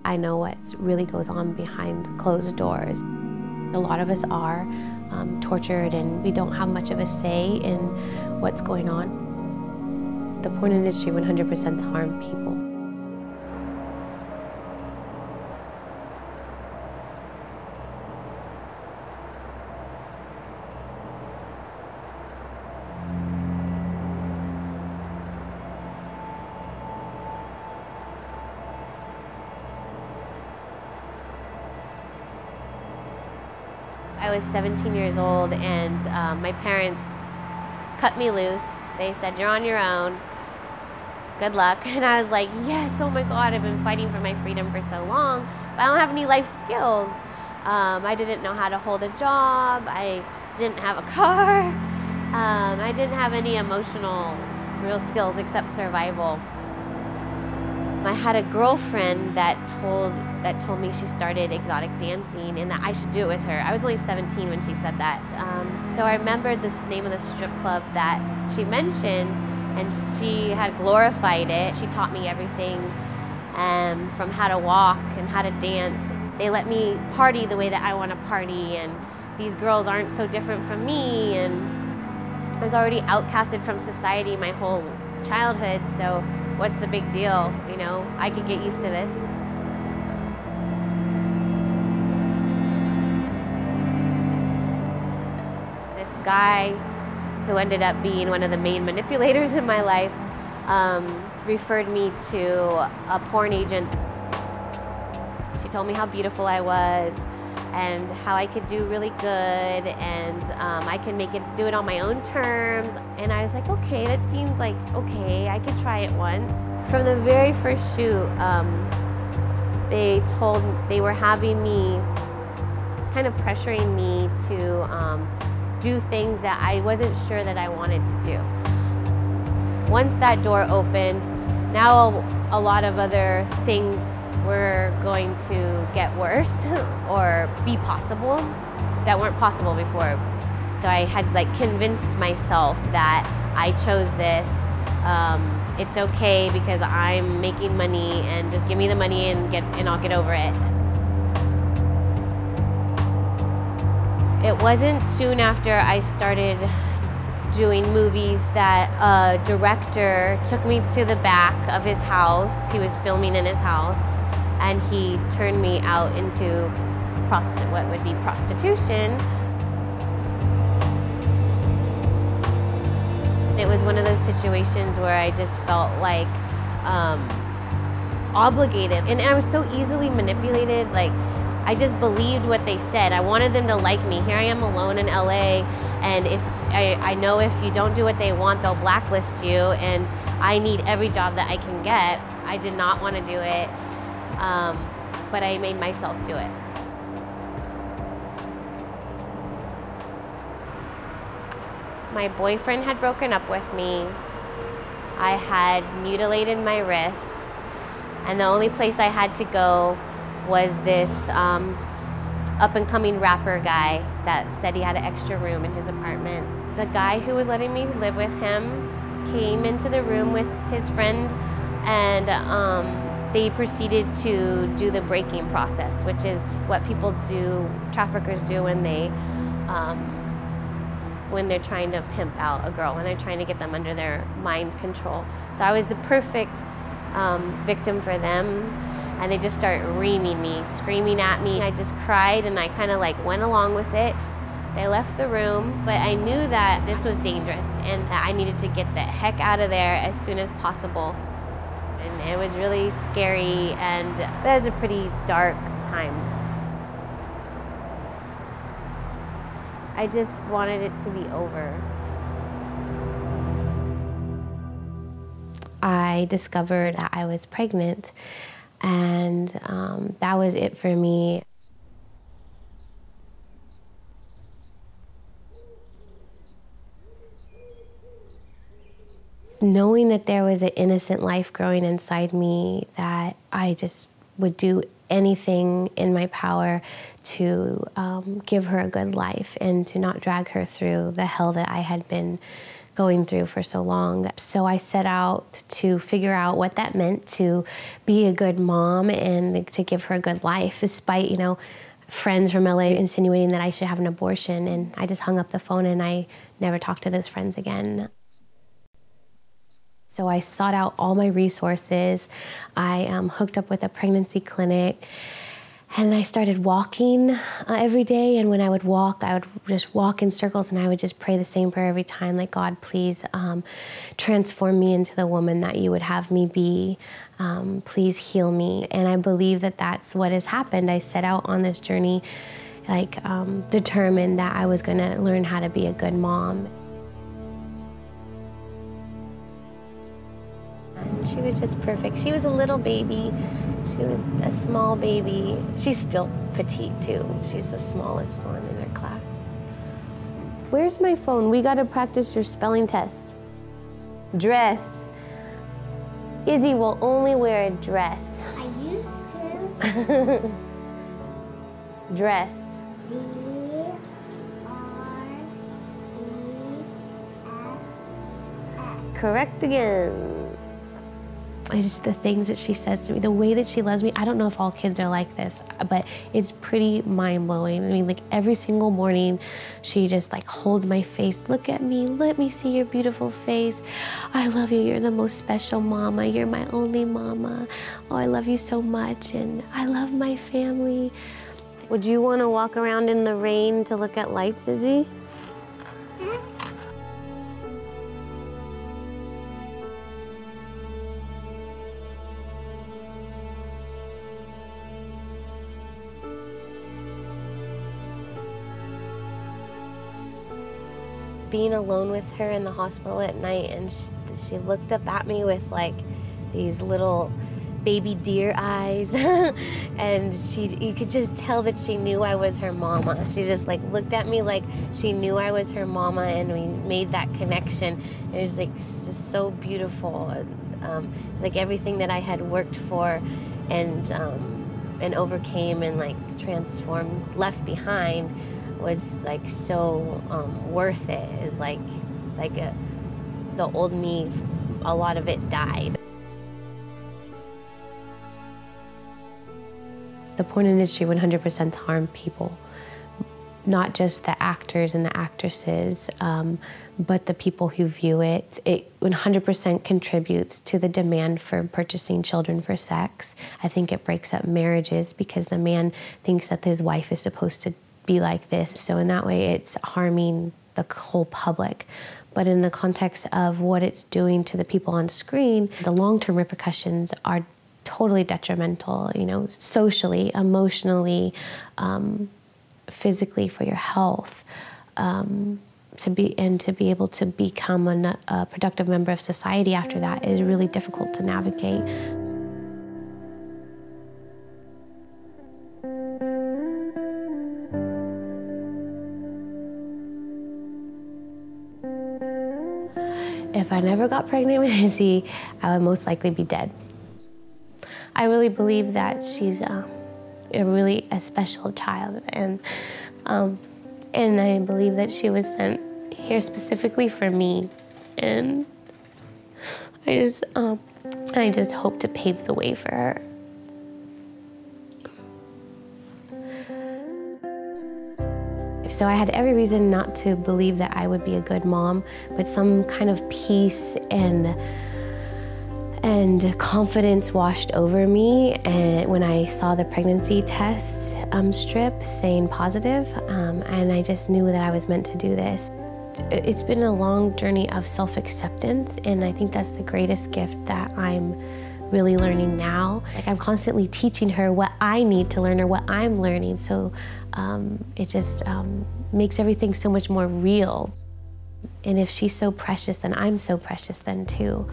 I know what really goes on behind closed doors. A lot of us are tortured, and we don't have much of a say in what's going on. The porn industry 100% harm people. I was 17 years old, and my parents cut me loose. They said, "You're on your own. Good luck." And I was like, yes, oh my God, I've been fighting for my freedom for so long, but I don't have any life skills. I didn't know how to hold a job. I didn't have a car. I didn't have any emotional real skills except survival. I had a girlfriend that told me she started exotic dancing and that I should do it with her. I was only 17 when she said that. So I remembered the name of the strip club that she mentioned, and she had glorified it. She taught me everything from how to walk and how to dance. They let me party the way that I want to party, and these girls aren't so different from me, and I was already outcasted from society my whole childhood, so what's the big deal? You know, I could get used to this. This guy, who ended up being one of the main manipulators in my life, referred me to a porn agent. She told me how beautiful I was and how I could do really good, and I can do it on my own terms. And I was like, okay, that seems like okay, I could try it once. From the very first shoot, they were having me, kind of pressuring me to do things that I wasn't sure that I wanted to do. Once that door opened, now a lot of other things were going to get worse or be possible that weren't possible before. So I had convinced myself that I chose this. It's okay because I'm making money, and just give me the money and I'll get over it. It wasn't soon after I started doing movies that a director took me to the back of his house. He was filming in his house, and he turned me out into what would be prostitution. It was one of those situations where I just felt like obligated, and I was so easily manipulated. I just believed what they said. I wanted them to like me. Here I am alone in LA, and if I know if you don't do what they want, they'll blacklist you, and I need every job that I can get. I did not want to do it, but I made myself do it. My boyfriend had broken up with me. I had mutilated my wrists, and the only place I had to go was this up-and-coming rapper guy that said he had an extra room in his apartment. The guy who was letting me live with him came into the room with his friend, and they proceeded to do the breaking process, which is what people do, traffickers do when they're trying to pimp out a girl, when they're trying to get them under their mind control. So I was the perfect victim for them, and they just started reaming me, screaming at me. I just cried, and I kind of went along with it. They left the room, but I knew that this was dangerous, and that I needed to get the heck out of there as soon as possible. And it was really scary, and that was a pretty dark time. I just wanted it to be over. I discovered that I was pregnant, and that was it for me. Knowing that there was an innocent life growing inside me, that I just would do anything in my power to give her a good life and to not drag her through the hell that I had been going through for so long. So I set out to figure out what that meant to be a good mom and to give her a good life, despite, friends from LA insinuating that I should have an abortion. And I just hung up the phone and I never talked to those friends again. So I sought out all my resources. I hooked up with a pregnancy clinic, and I started walking every day. And when I would just walk in circles, and I would just pray the same prayer every time, like, God, please transform me into the woman that you would have me be. Please heal me. And I believe that that's what has happened. I set out on this journey, determined that I was going to learn how to be a good mom. And she was just perfect. She was a little baby. She was a small baby. She's still petite, too. She's the smallest one in her class. Where's my phone? We got to practice your spelling test. Dress. Izzy will only wear a dress. I used to. Dress. D-R-E-S-S. Correct again. Just the things that she says to me, the way that she loves me. I don't know if all kids are like this, but it's pretty mind-blowing. I mean, every single morning, she just holds my face. Look at me, let me see your beautiful face. I love you, you're the most special mama. You're my only mama. Oh, I love you so much, and I love my family. Would you want to walk around in the rain to look at lights, Izzy? Being alone with her in the hospital at night, and she looked up at me with these little baby deer eyes, and you could just tell that she knew I was her mama. She just looked at me like she knew I was her mama, and we made that connection. It was just so beautiful. It's everything that I had worked for and overcame and transformed, left behind, was so worth it. It's the old me, a lot of it died. The porn industry 100% harm people, not just the actors and the actresses, but the people who view it. It 100% contributes to the demand for purchasing children for sex. I think it breaks up marriages because the man thinks that his wife is supposed to be like this. So in that way, it's harming the whole public. But in the context of what it's doing to the people on screen, the long-term repercussions are totally detrimental, socially, emotionally, physically, for your health. To be able to become a productive member of society after that is really difficult to navigate. If I never got pregnant with Izzy, I would most likely be dead. I really believe that she's a special child, and I believe that she was sent here specifically for me, and I just hope to pave the way for her. So I had every reason not to believe that I would be a good mom, but some kind of peace and confidence washed over me, and when I saw the pregnancy test strip saying positive, and I just knew that I was meant to do this. It's been a long journey of self-acceptance, and I think that's the greatest gift that I'm really learning now. I'm constantly teaching her what I need to learn or what I'm learning, so it just makes everything so much more real. And if she's so precious, then I'm so precious then too.